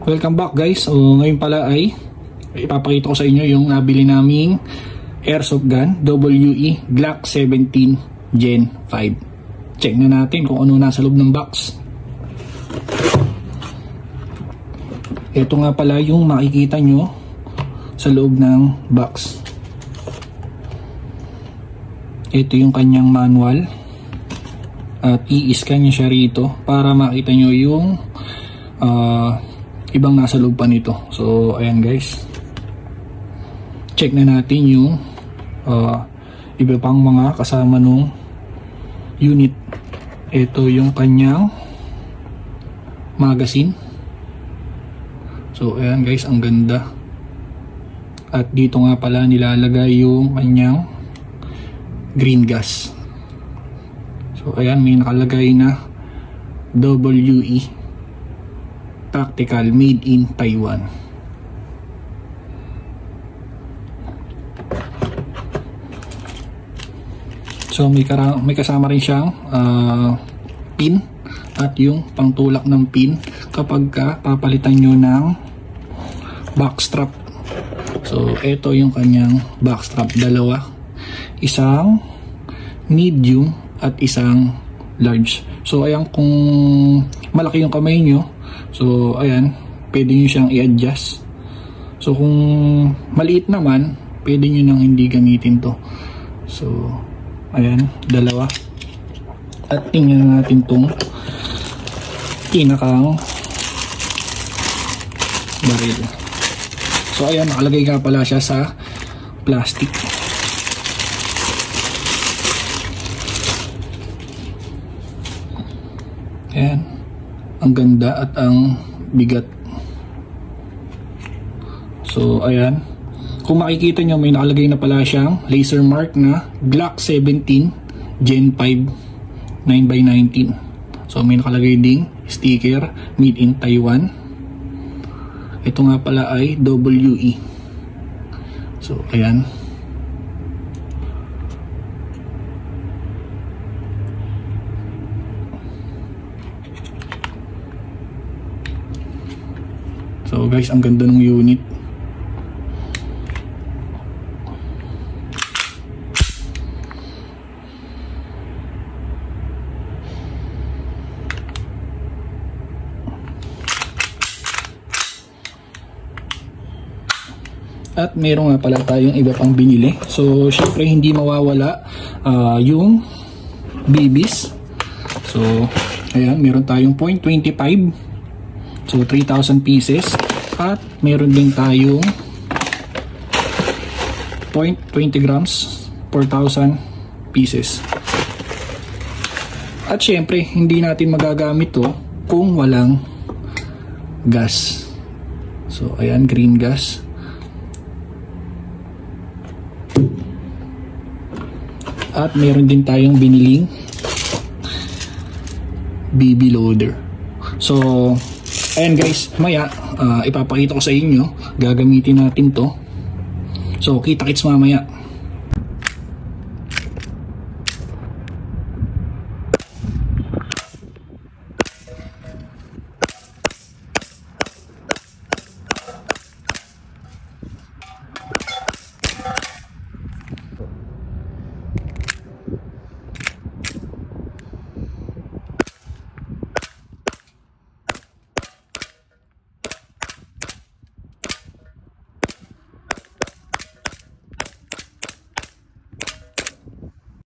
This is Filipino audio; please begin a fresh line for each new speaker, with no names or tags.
Welcome back guys. Ngayon pala ay ipapakita ko sa inyo yung nabili naming airsoft gun WE Glock 17 Gen 5. Check na natin kung ano nasa loob ng box. Ito nga pala yung makikita nyo sa loob ng box. Ito yung kanyang manual at i-scan nyo siya rito para makita nyo yung ibang nasa loob pa nito. So ayan guys, check na natin yung iba pang mga kasama nung unit. Ito yung kanyang magazine. So ayan guys, ang ganda. At dito nga pala nilalagay yung kanyang green gas. So ayan, may nakalagay na WE Tactical made in Taiwan. So may kasama rin siyang pin at yung pangtulak ng pin kapag papalitan nyo ng backstrap. So ito yung kanyang backstrap, dalawa, isang medium at isang large. So ayan, kung malaki yung kamay nyo, so ayan, pwede nyo siyang i-adjust. So kung maliit naman, pwede nyo nang hindi gamitin to. So ayan, dalawa. At tingnan natin tong pinakang baril. So ayan, nakalagay nga pala siya sa plastic. Ayan, ang ganda at ang bigat. So ayan, kung makikita nyo, may nakalagay na pala siyang laser mark na Glock 17 Gen 5 9x19. So may nakalagay ding sticker made in Taiwan. Ito nga pala ay WE. So ayan, so guys, ang ganda ng unit. At meron nga pala tayong iba pang binili. So syempre hindi mawawala yung BBs. So ayan, meron tayong .25. So 3,000 pieces. At meron din tayong 0.20 grams, 4,000 pieces. At syempre hindi natin magagamit to kung walang gas. So ayan, green gas. At meron din tayong biniling BB loader. So ayan guys, maya ipapakita ko sa inyo, gagamitin natin to. So kita-kits mamaya.